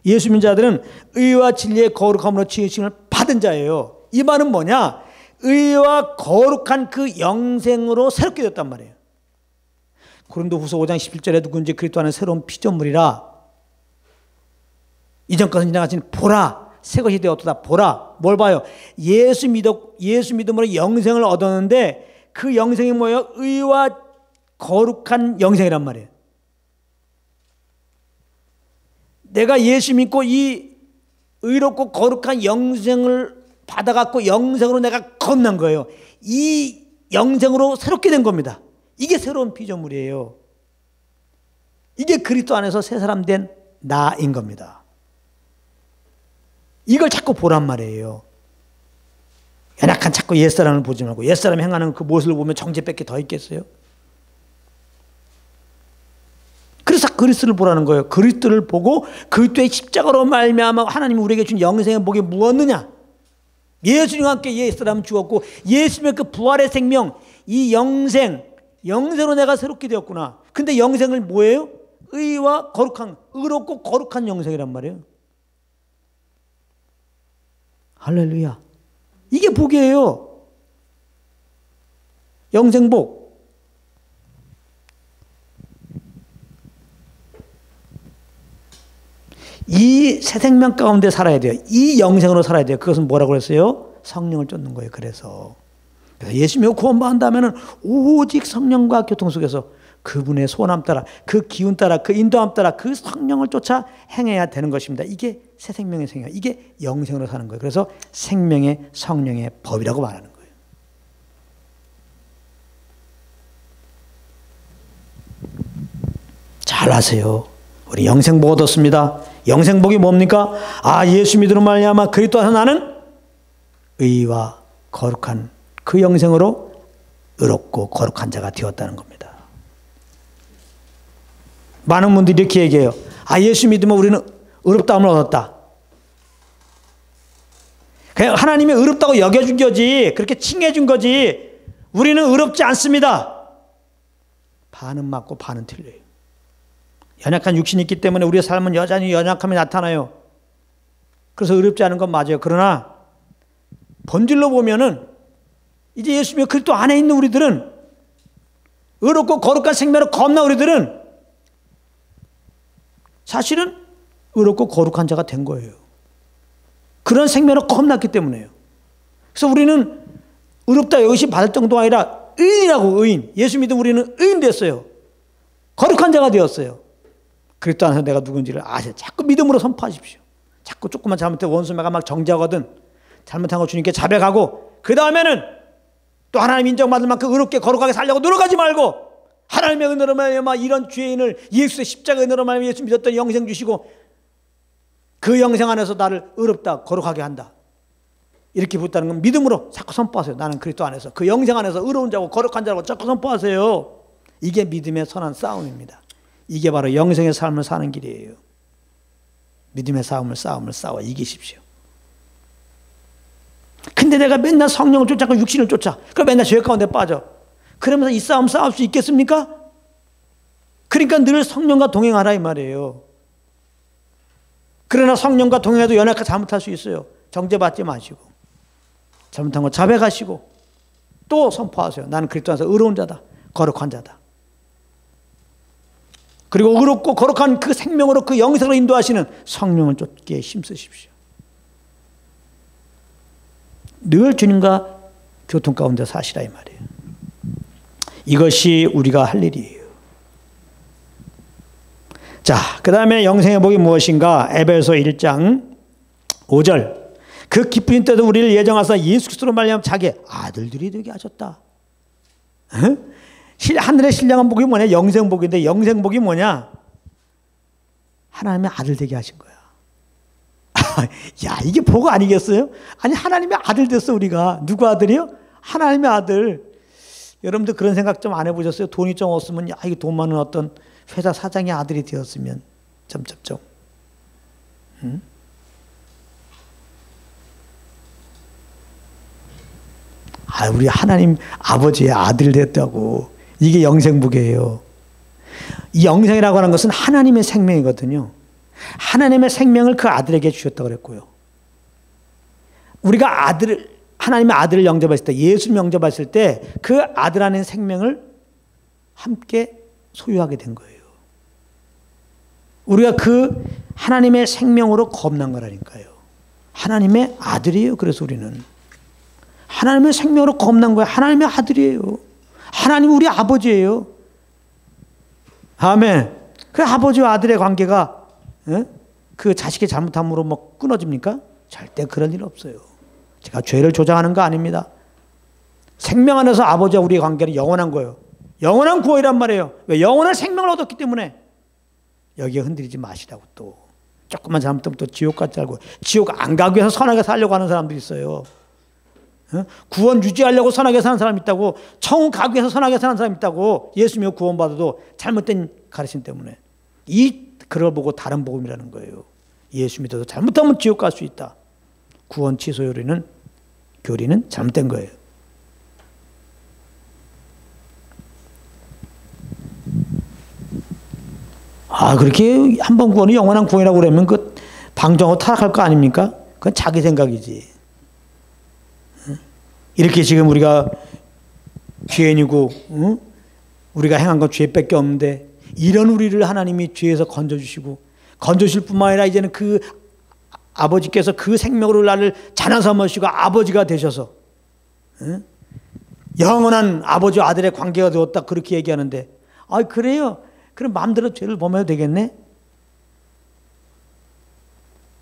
예수 믿는 자들은 의와 진리의 거룩함으로 지으심을 받은 자예요. 이 말은 뭐냐? 의와 거룩한 그 영생으로 새롭게 됐단 말이에요. 고린도후서 5장 11절에 누군지 그리스도 안에 새로운 피조물이라 이전 것은 지나갔으니 보라 새 것이 되었도다. 보라 뭘 봐요? 예수 믿음으로 영생을 얻었는데 그 영생이 뭐예요? 의와 거룩한 영생이란 말이에요. 내가 예수 믿고 이 의롭고 거룩한 영생을 받아갖고 영생으로 내가 거듭난 거예요. 이 영생으로 새롭게 된 겁니다. 이게 새로운 피조물이에요. 이게 그리스도 안에서 새 사람 된 나인 겁니다. 이걸 자꾸 보란 말이에요. 연약한 자꾸 옛사람을 보지 말고 옛사람 행하는 그 모습을 보면 정죄밖에 더 있겠어요? 그래서 그리스도를 보라는 거예요. 그리스도를 보고 그리스도의 십자가로 말미암아 하나님이 우리에게 준 영생의 복이 무엇느냐? 예수님과 함께 옛사람은 죽었고 예수님의 그 부활의 생명, 이 영생으로 내가 새롭게 되었구나. 근데 영생을 뭐예요? 의와 거룩한, 의롭고 거룩한 영생이란 말이에요. 할렐루야. 이게 복이에요. 영생복. 이 새 생명 가운데 살아야 돼요. 이 영생으로 살아야 돼요. 그것은 뭐라고 그랬어요? 성령을 쫓는 거예요. 그래서 예수님이 구원받는다면 오직 성령과 교통 속에서 그분의 소원함 따라, 그 기운 따라, 그 인도함 따라 그 성령을 쫓아 행해야 되는 것입니다. 이게 새 생명의 생명, 이게 영생으로 사는 거예요. 그래서 생명의 성령의 법이라고 말하는 거예요. 잘 아세요. 우리 영생복 얻었습니다. 영생복이 뭡니까? 예수 믿으로 말미암아 그리스도 안에서 나는 의와 거룩한 그 영생으로 의롭고 거룩한 자가 되었다는 겁니다. 많은 분들이 이렇게 얘기해요. 예수 믿으면 우리는 의롭다함을 얻었다. 그냥 하나님이 의롭다고 여겨준 거지, 그렇게 칭해준 거지, 우리는 의롭지 않습니다. 반은 맞고 반은 틀려요. 연약한 육신이 있기 때문에 우리의 삶은 여전히 연약함이 나타나요. 그래서 의롭지 않은 건 맞아요. 그러나 본질로 보면은 이제 예수님의 그리스도 안에 있는 우리들은, 의롭고 거룩한 생명으로 겁나 우리들은 사실은 의롭고 거룩한 자가 된 거예요. 그런 생명으로 겁났기 때문에요. 그래서 우리는 의롭다 여기시 받을 정도가 아니라 의인이라고, 의인. 예수 믿으면 우리는 의인 됐어요. 거룩한 자가 되었어요. 그리스도 안에서 내가 누군지를 아세요. 자꾸 믿음으로 선포하십시오. 자꾸 조금만 잘못해 원수매가 막 정죄하거든, 잘못한 거 주님께 자백하고, 그 다음에는 또 하나님 인정받을 만큼 의롭게 거룩하게 살려고 노력하지 말고, 하나님의 은혜로 말미암아 이런 죄인을 예수의 십자가 은혜로 말미암아 예수 믿었더니 영생 주시고, 그 영생 안에서 나를 의롭다 거룩하게 한다, 이렇게 붙다는 건 믿음으로 자꾸 선포하세요. 나는 그리스도 안에서, 그 영생 안에서 의로운 자고 거룩한 자라고 자꾸 선포하세요. 이게 믿음의 선한 싸움입니다. 이게 바로 영생의 삶을 사는 길이에요. 믿음의 싸움을 싸워 이기십시오. 근데 내가 맨날 성령을 쫓아가고 육신을 쫓아, 그럼 맨날 죄 가운데 빠져. 그러면서 이 싸움 싸울 수 있겠습니까? 그러니까 늘 성령과 동행하라 이 말이에요. 그러나 성령과 동행해도 연약하게 잘못할 수 있어요. 정죄받지 마시고 잘못한 거 자백하시고 또 선포하세요. 나는 그리스도 안에서 의로운 자다, 거룩한 자다. 그리고 의롭고 거룩한 그 생명으로 그 영생으로 인도하시는 성령을 쫓기에 힘쓰십시오. 늘 주님과 교통 가운데 사시라 이 말이에요. 이것이 우리가 할 일이에요. 자, 그 다음에 영생의 복이 무엇인가? 에베소 1장 5절. 그 기쁘신 때도 우리를 예정하사 예수 그리스도로 말미암아 자기의 아들들이 되게 하셨다. 하늘의 신령한 복이 뭐냐? 영생복인데, 영생복이 뭐냐? 하나님의 아들 되게 하신 거야. 야, 이게 복 아니겠어요? 아니, 하나님의 아들 됐어, 우리가. 누구 아들이요? 하나님의 아들. 여러분들 그런 생각 좀 안 해보셨어요? 돈이 좀 없으면, 야, 이게 돈 많은 어떤 회사 사장의 아들이 되었으면, 점점점. 응? 아, 우리 하나님 아버지의 아들 됐다고. 이게 영생복이에요. 이 영생이라고 하는 것은 하나님의 생명이거든요. 하나님의 생명을 그 아들에게 주셨다고 그랬고요. 우리가 하나님의 아들을 영접했을 때, 예수 영접했을 때 그 아들 안에 생명을 함께 소유하게 된 거예요. 우리가 그 하나님의 생명으로 거듭난 거라니까요. 하나님의 아들이에요. 그래서 우리는 하나님의 생명으로 거듭난 거예요. 하나님의 아들이에요. 하나님 우리 아버지예요. 아멘. 그 아버지와 아들의 관계가 그 자식의 잘못함으로 뭐 끊어집니까? 절대 그런 일 없어요. 제가 죄를 조장하는 거 아닙니다. 생명 안에서 아버지와 우리의 관계는 영원한 거예요. 영원한 구원이란 말이에요. 왜? 영원한 생명을 얻었기 때문에. 여기에 흔들리지 마시라고. 또 조금만 잘못하면 또 지옥 같지 않고, 지옥 안 가기 위해서 선하게 살려고 하는 사람들이 있어요. 구원 유지하려고 선하게 사는 사람이 있다고, 천국 가기 위해서 선하게 사는 사람이 있다고. 예수님이 구원받아도 잘못된 가르침 때문에. 그걸 보고 다른 복음이라는 거예요. 예수 믿어도 잘못하면 지옥 갈 수 있다. 구원 취소 교리는 잘못된 거예요. 아, 그렇게 한 번 구원이 영원한 구원이라고 그러면 그 방종하고 타락할 거 아닙니까? 그건 자기 생각이지. 이렇게 지금 우리가 죄인이고, 우리가 행한 건 죄밖에 없는데, 이런 우리를 하나님이 죄에서 건져주시고, 건져주실 뿐만 아니라 이제는 그 아버지께서 그 생명으로 나를 자녀 삼으시고 아버지가 되셔서 영원한 아버지와 아들의 관계가 되었다, 그렇게 얘기하는데, 아, 그래요? 그럼 마음대로 죄를 범해도 되겠네?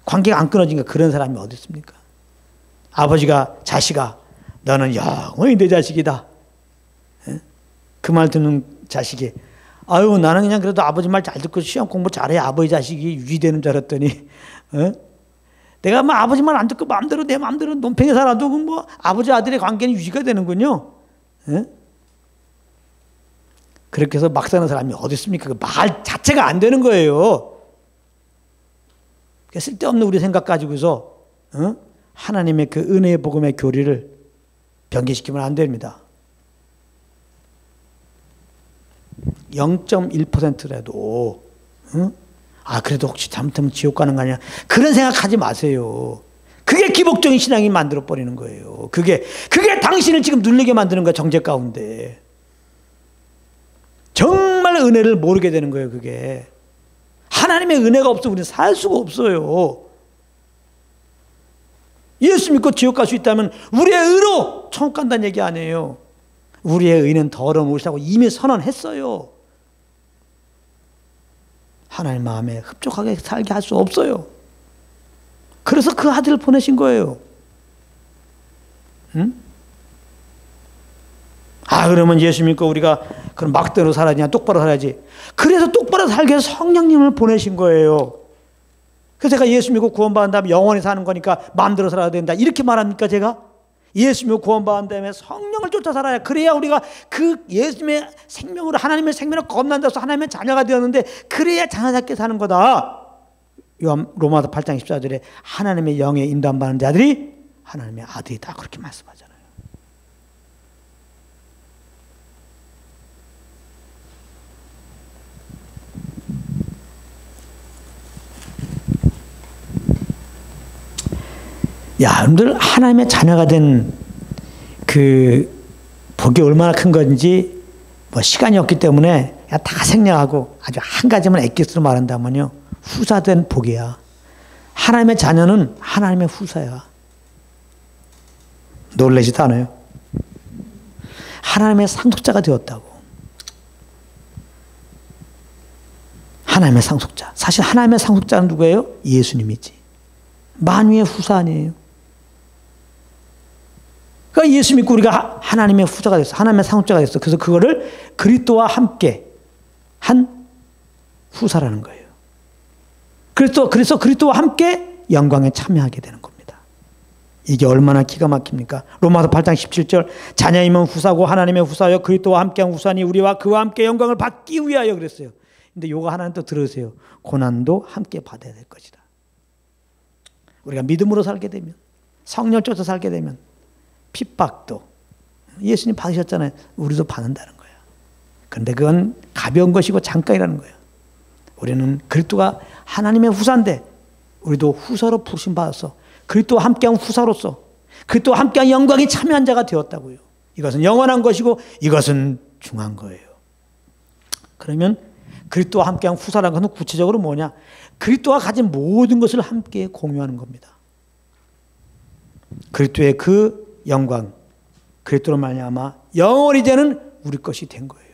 관계가 안 끊어지니까 그런 사람이 어디 있습니까? 아버지가 자식아, 너는 영원히 내 자식이다. 그 말 듣는 자식이, 아유, 나는 그냥 그래도 아버지 말 잘 듣고 시험 공부 잘해야 아버지 자식이 유지되는 줄 알았더니, 내가 뭐 아버지 말 안 듣고 마음대로 내 마음대로 논팽이 살아도 뭐 아버지 아들의 관계는 유지가 되는군요. 그렇게 해서 막 사는 사람이 어디 있습니까? 그 말 자체가 안 되는 거예요. 쓸데없는 우리 생각 가지고서 하나님의 그 은혜의 복음의 교리를 변개시키면 안 됩니다. 0.1%라도 그래도 혹시 잘못하면 지옥 가는 거 아니야? 그런 생각하지 마세요. 그게 기복적인 신앙이 만들어버리는 거예요. 그게 당신을 지금 눌리게 만드는 거야, 정죄 가운데. 정말 은혜를 모르게 되는 거예요, 그게. 하나님의 은혜가 없으면 우리는 살 수가 없어요. 예수 믿고 지옥 갈 수 있다면 우리의 의로 천국 간다는 얘기 아니에요. 우리의 의는 더러운 옷이라고 이미 선언했어요. 하나님 마음에 흡족하게 살게 할 수 없어요. 그래서 그 아들을 보내신 거예요. 응? 그러면 예수 믿고 우리가 그럼 막대로 살아야지, 똑바로 살아야지. 그래서 똑바로 살게 해서 성령님을 보내신 거예요. 그래서 제가 예수 믿고 구원받은 다음에 영원히 사는 거니까 마음대로 살아야 된다, 이렇게 말합니까 제가? 예수 믿고 구원받은 다음에 성령을 쫓아 살아야, 그래야 우리가 그 예수님의 생명으로, 하나님의 생명을 거듭난다서 하나님의 자녀가 되었는데, 그래야 자녀답게 사는 거다. 로마서 8장 14절에 하나님의 영에 인도받는 자들이 하나님의 아들이다, 그렇게 말씀하잖아요. 여러분들 하나님의 자녀가 된 그 복이 얼마나 큰 건지 시간이 없기 때문에 다 생략하고 아주 한 가지만 엑기스로 말한다면요, 후사된 복이야. 하나님의 자녀는 하나님의 후사야. 놀라지도 않아요. 하나님의 상속자가 되었다고. 하나님의 상속자. 사실 하나님의 상속자는 누구예요? 예수님이지. 만유의 후사 아니에요. 그러니까 예수 믿고 우리가 하나님의 후사가 됐어. 하나님의 상속자가 됐어. 그래서 그거를 그리스도와 함께 한 후사라는 거예요. 그래서 그리스도와 함께 영광에 참여하게 되는 겁니다. 이게 얼마나 기가 막힙니까? 로마서 8장 17절, 자녀이면 후사고 하나님의 후사여 그리스도와 함께한 후사니 우리와 그와 함께 영광을 받기 위하여 그랬어요. 근데 요거 하나는 또 들으세요. 고난도 함께 받아야 될 것이다. 우리가 믿음으로 살게 되면, 성령을 쫓아 살게 되면 핍박도 예수님 받으셨잖아요. 우리도 받는다는 거예요. 그런데 그건 가벼운 것이고 잠깐이라는 거예요. 우리는 그리스도가 하나님의 후사인데 우리도 후사로 부르심 받았어. 그리스도와 함께한 후사로서 그리스도와 함께한 영광에 참여한 자가 되었다고요. 이것은 영원한 것이고 이것은 중요한 거예요. 그러면 그리스도와 함께한 후사라는 것은 구체적으로 뭐냐? 그리스도가 가진 모든 것을 함께 공유하는 겁니다. 그리스도의 그 영광, 그리스도로 말미암아 영원히 되는 우리 것이 된 거예요.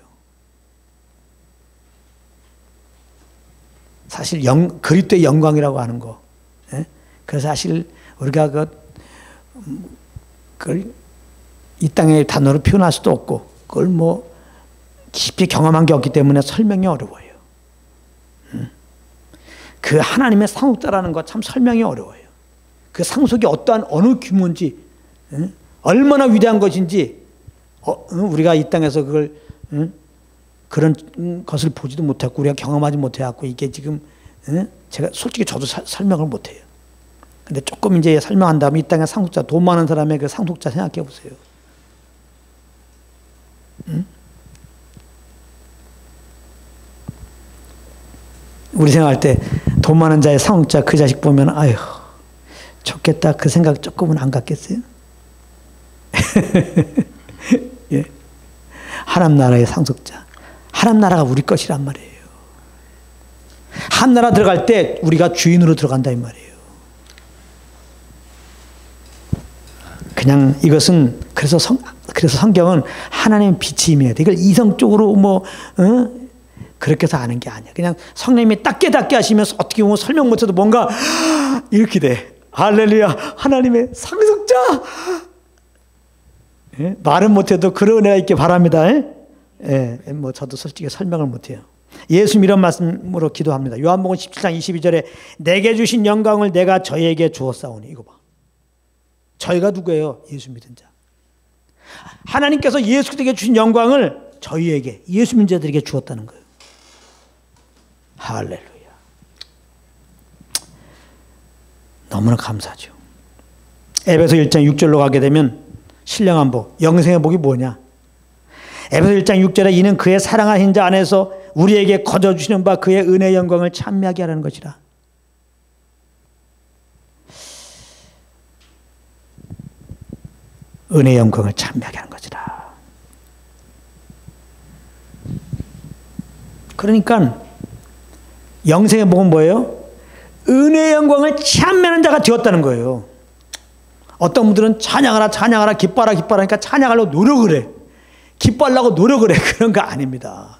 사실 그리스도의 영광이라고 하는 거, 그래서 사실 우리가 그걸 이 땅의 단어로 표현할 수도 없고, 그걸 깊이 경험한 게 없기 때문에 설명이 어려워요. 그 하나님의 상속자라는 거 참 설명이 어려워요. 그 상속이 어느 규모인지, 얼마나 위대한 것인지, 우리가 이 땅에서 그걸 그런 것을 보지도 못했고 우리가 경험하지 못해갖고 이게 지금 제가 솔직히 저도 설명을 못해요. 근데 조금 이제 설명한 다음에 이 땅의 상속자, 돈 많은 사람의 그 상속자 생각해 보세요. 우리 생각할 때 돈 많은 자의 상속자 그 자식 보면 아휴 좋겠다 그 생각 조금은 안 갖겠어요? 예. 하나님 나라의 상속자, 하나님 나라가 우리 것이란 말이에요. 하나님 나라 들어갈 때 우리가 주인으로 들어간다 이 말이에요. 그냥 이것은 그래서 성경은 하나님의 빛이 임해야 돼. 이걸 이성적으로 그렇게 해서 아는 게 아니야. 그냥 성령님이 딱 깨닫게 하시면서 어떻게 보면 설명 못해도 뭔가 이렇게 돼. 할렐루야, 하나님의 상속자. 예? 말은 못해도 그런 은혜가 있길 바랍니다. 예? 저도 솔직히 설명을 못해요. 예수님 이런 말씀으로 기도합니다. 요한복음 17장 22절에 내게 주신 영광을 내가 저희에게 주었사오니. 이거 봐. 저희가 누구예요? 예수 믿은 자. 하나님께서 예수 그리스도에게 주신 영광을 저희에게, 예수 믿는 자들에게 주었다는 거예요. 할렐루야. 너무나 감사하죠. 에베소 1장 6절로 가게 되면 신령한 복, 영생의 복이 뭐냐? 에베소 1장 6절에 이는 그의 사랑하신 자 안에서 우리에게 거저 주시는 바 그의 은혜의 영광을 찬미하게 하라는 것이라. 은혜의 영광을 찬미하게 하는 것이라. 그러니까 영생의 복은 뭐예요? 은혜의 영광을 찬미하는 자가 되었다는 거예요. 어떤 분들은 찬양하라 찬양하라 기뻐하라 기뻐하라 하니까 찬양하려고 노력을 해. 기뻐하려고 노력을 해. 그런 거 아닙니다.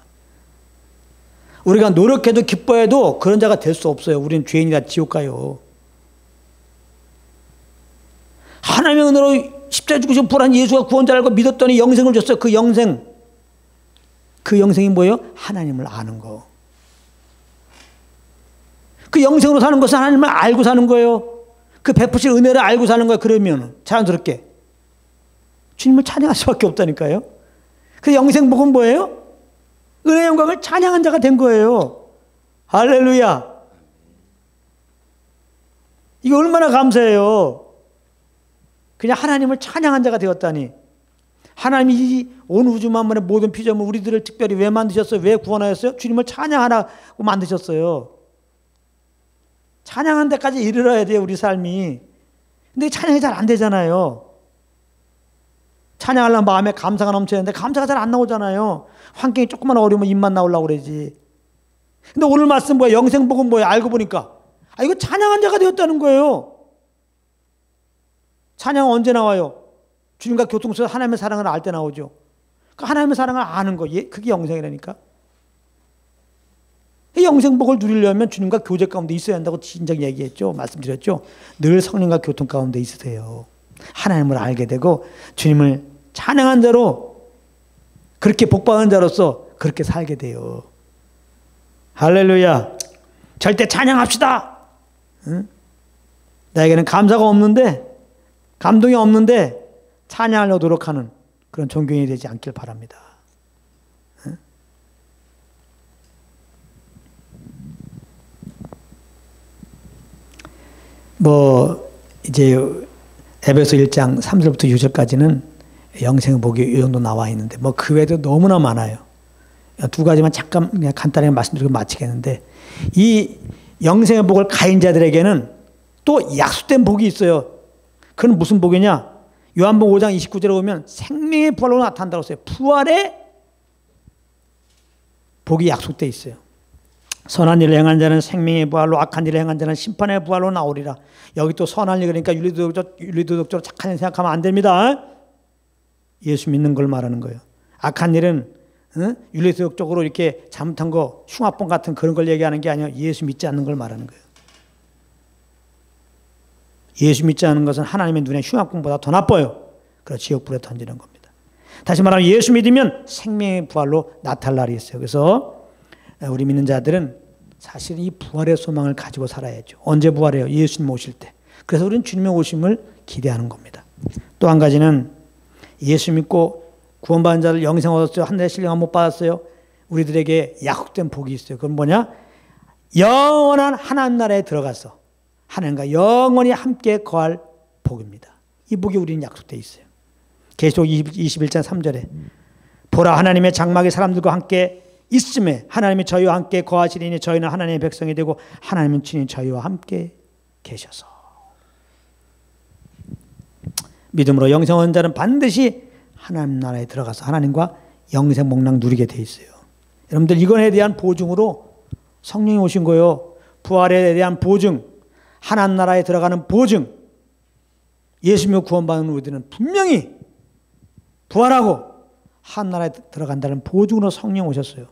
우리가 노력해도 기뻐해도 그런 자가 될 수 없어요. 우리는 죄인이라 지옥 가요. 하나님의 은혜로 십자가에 죽으신 불한 예수가 구원자를 알고 믿었더니 영생을 줬어요. 그 영생이 뭐예요? 하나님을 아는 거. 그 영생으로 사는 것은 하나님을 알고 사는 거예요. 그 베푸신 은혜를 알고 사는 거예요. 그러면 자연스럽게 주님을 찬양할 수밖에 없다니까요. 그 영생복은 뭐예요? 은혜의 영광을 찬양한 자가 된 거예요. 할렐루야. 이거 얼마나 감사해요. 그냥 하나님을 찬양한 자가 되었다니. 하나님이 온 우주 만물의 모든 피조물 우리들을 특별히 왜 만드셨어요? 왜 구원하셨어요? 주님을 찬양하라고 만드셨어요. 찬양한 데까지 이르러야 돼요, 우리 삶이. 근데 찬양이 잘 안 되잖아요. 찬양하려면 마음에 감사가 넘쳐야 되는데 감사가 잘 안 나오잖아요. 환경이 조금만 어려우면 입만 나오려고 그러지. 근데 오늘 말씀 뭐야? 영생복은 뭐야? 알고 보니까 이거 찬양한 자가 되었다는 거예요. 찬양은 언제 나와요? 주님과 교통 속에서 하나님의 사랑을 알 때 나오죠. 그 하나님의 사랑을 아는 거, 그게 영생이라니까. 영생복을 누리려면 주님과 교제 가운데 있어야 한다고 진작 얘기했죠. 말씀드렸죠. 늘 성령과 교통 가운데 있으세요. 하나님을 알게 되고 주님을 찬양한 자로 그렇게 복받은 자로서 그렇게 살게 돼요. 할렐루야. 절대 찬양합시다. 응? 나에게는 감사가 없는데 감동이 없는데 찬양하려고 노력하는 그런 종교인이 되지 않길 바랍니다. 응? 이제 에베소 1장 3절부터 6절까지는 영생의 복이 이 정도 나와 있는데 그 외에도 너무나 많아요. 두 가지만 잠깐 그냥 간단하게 말씀드리고 마치겠는데 이 영생의 복을 가진 자들에게는 또 약속된 복이 있어요. 그건 무슨 복이냐? 요한복음 5장 29절에 보면 생명의 부활로 나타난다고 했어요. 부활의 복이 약속되어 있어요. 선한 일을 행한 자는 생명의 부활로 악한 일을 행한 자는 심판의 부활로 나오리라. 여기 또 선한 일 그러니까 윤리도덕적으로 착한 일 생각하면 안 됩니다. 예수 믿는 걸 말하는 거예요. 악한 일은 윤리도덕적으로 이렇게 잘못한 거 흉악범 같은 그런 걸 얘기하는 게 아니라 예수 믿지 않는 걸 말하는 거예요. 예수 믿지 않는 것은 하나님의 눈에 흉악범보다 더 나빠요. 그래서 지옥불에 던지는 겁니다. 다시 말하면 예수 믿으면 생명의 부활로 나타날 날이 있어요. 그래서 우리 믿는 자들은 사실 이 부활의 소망을 가지고 살아야죠. 언제 부활해요? 예수님 오실 때. 그래서 우리는 주님의 오심을 기대하는 겁니다. 또 한 가지는 예수 믿고 구원받은 자를 영생 얻었어요. 한 대 신령 못 받았어요. 우리들에게 약속된 복이 있어요. 그건 뭐냐? 영원한 하나님 나라에 들어가서 하나님과 영원히 함께 거할 복입니다. 이 복이 우리는 약속되어 있어요. 계시록 21장 3절에 보라 하나님의 장막이 사람들과 함께 있음에 하나님이 저희와 함께 거하시리니 저희는 하나님의 백성이 되고 하나님은 친히 저희와 함께 계셔서. 믿음으로 영생 얻은 자는 반드시 하나님 나라에 들어가서 하나님과 영생 목랑 누리게 돼 있어요. 여러분들 이것에 대한 보증으로 성령이 오신 거예요. 부활에 대한 보증, 하나님 나라에 들어가는 보증. 예수 믿고 구원받는 우리들은 분명히 부활하고 하나님 나라에 들어간다는 보증으로 성령 오셨어요.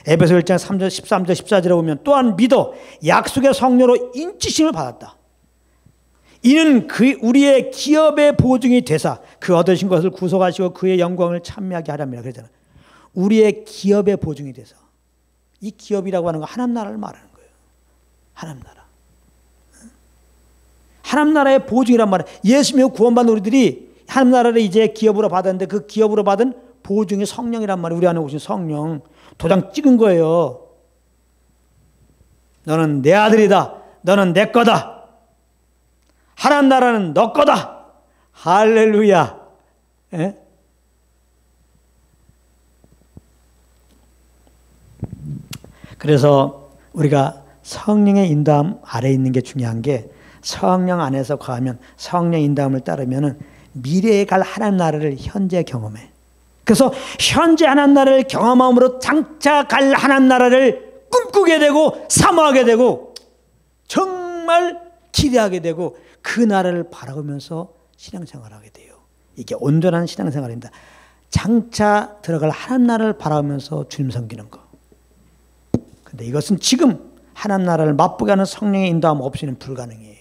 에베소 1장 3절, 13절, 14절에 보면 또한 믿어 약속의 성령으로 인치심을 받았다. 이는 우리의 기업의 보증이 되사 그 얻으신 것을 구속하시고 그의 영광을 찬미하게 하렵니다. 그러잖아요. 우리의 기업의 보증이 돼서. 이 기업이라고 하는 건 하나님 나라를 말하는 거예요. 하나님 나라. 하나님 나라의 보증이란 말이에요. 예수 믿고 구원받는 우리들이 하나님 나라를 이제 기업으로 받았는데 그 기업으로 받은 보증이 성령이란 말이에요. 우리 안에 오신 성령. 도장 찍은 거예요. 너는 내 아들이다. 너는 내 거다. 하나님 나라는 너 거다. 할렐루야. 예? 그래서 우리가 성령의 인도함 아래 있는 게 중요한 게 성령 안에서 거하면 성령의 인도함을 따르면 미래에 갈 하나님 나라를 현재 경험해. 그래서 현재 하나님 나라를 경험함으로 장차 갈 하나님 나라를 꿈꾸게 되고 사모하게 되고 정말 기대하게 되고 그 나라를 바라보면서 신앙생활하게 돼요. 이게 온전한 신앙생활입니다. 장차 들어갈 하나님 나라를 바라보면서 주님 섬기는 거. 근데 이것은 지금 하나님 나라를 맛보게 하는 성령의 인도함 없이는 불가능해요.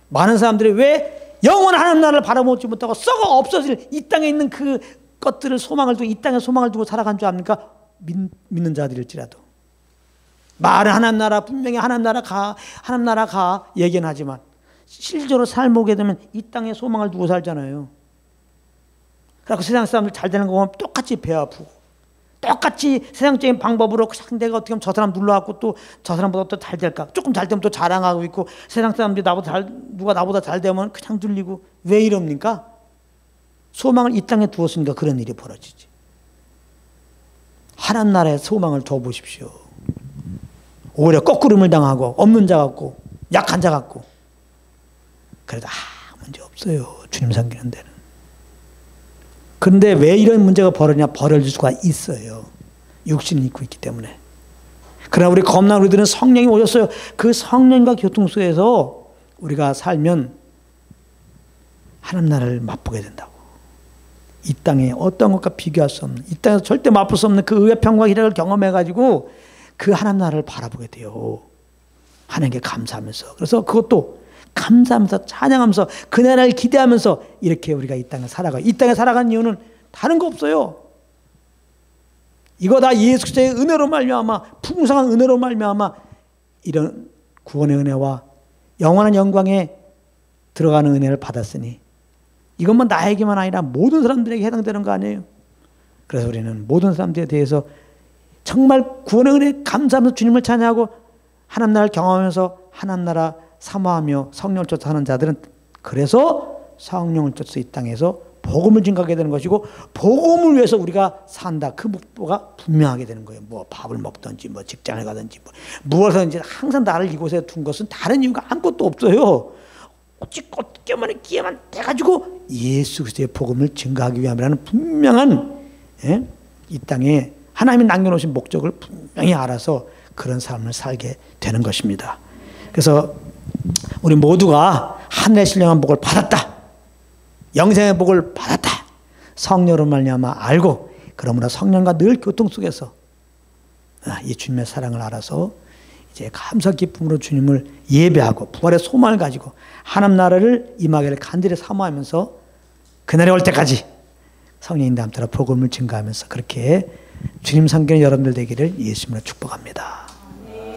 많은 사람들이 왜 영원한 하나님 나라를 바라보지 못하고 썩어 없어질 이 땅에 있는 그 것들을 소망을 두고 이 땅에 소망을 두고 살아간 줄 압니까? 믿는 자들일지라도. 말은 하나님 나라 분명히 하나님 나라 가 얘기는 하지만 실제로 삶 오게 되면 이 땅에 소망을 두고 살잖아요. 그래서 세상 사람들 잘 되는 거 보면 똑같이 배 아프고 똑같이 세상적인 방법으로 상대가 어떻게 하면 저 사람 눌러갖고 또 저 사람보다 더 잘 될까? 조금 잘 되면 또 자랑하고 있고 세상 사람들이 누가 나보다 잘 되면 그냥 들리고 왜 이럽니까? 소망을 이 땅에 두었으니까 그런 일이 벌어지지. 하나님 나라에 소망을 둬보십시오. 오히려 거꾸름을 당하고 없는 자 같고 약한 자 같고 그래도 문제 없어요. 주님 섬기는 데는. 그런데 왜 이런 문제가 벌어질 수가 있어요. 육신이 있고 있기 때문에. 그러나 우리 겁나 우리들은 성령이 오셨어요. 그 성령과 교통속에서 우리가 살면 하나님 나라를 맛보게 된다고. 이 땅에 어떤 것과 비교할 수 없는, 이 땅에서 절대 맛볼 수 없는 그 의의 평과 희락을 경험해가지고 그 하나님 나라를 바라보게 돼요. 하나님께 감사하면서. 그래서 그것도 감사하면서 찬양하면서 그 나라를 기대하면서 이렇게 우리가 이 땅에 살아가. 이 땅에 살아간 이유는 다른 거 없어요. 이거 다 예수 그리스도의 은혜로 말미암아 풍성한 은혜로 말미암아 이런 구원의 은혜와 영원한 영광에 들어가는 은혜를 받았으니 이것만 나에게만 아니라 모든 사람들에게 해당되는 거 아니에요. 그래서 우리는 모든 사람들에 대해서 정말 구원의 은혜에 감사하면서 주님을 찬양하고 하나님 나라를 경험하면서 하나님 나라 사모하며 성령을 쫓아 사는 자들은 그래서 성령을 쫓아 이 땅에서 복음을 증가하게 되는 것이고 복음을 위해서 우리가 산다. 그 목표가 분명하게 되는 거예요. 뭐 밥을 먹든지 뭐 직장을 가든지 무엇이든지 항상 나를 이곳에 둔 것은 다른 이유가 아무것도 없어요. 오직 꽃게만의 기회만 돼가지고 예수 그리스도의 복음을 증가하기 위함이라는 분명한 이 땅에 하나님이 남겨놓으신 목적을 분명히 알아서 그런 삶을 살게 되는 것입니다. 그래서 우리 모두가 하늘의 신령한 복을 받았다. 영생의 복을 받았다. 성령으로 말미암아 알고 그러므로 성령과 늘 교통 속에서 이 주님의 사랑을 알아서 이제 감사 기쁨으로 주님을 예배하고 부활의 소망을 가지고 하나님 나라를 임하기를 간절히 사모하면서 그날이 올 때까지 성령 인도함 따라 복음을 증가하면서 그렇게 주님 섬기는 여러분들 되기를 예수님으로 축복합니다.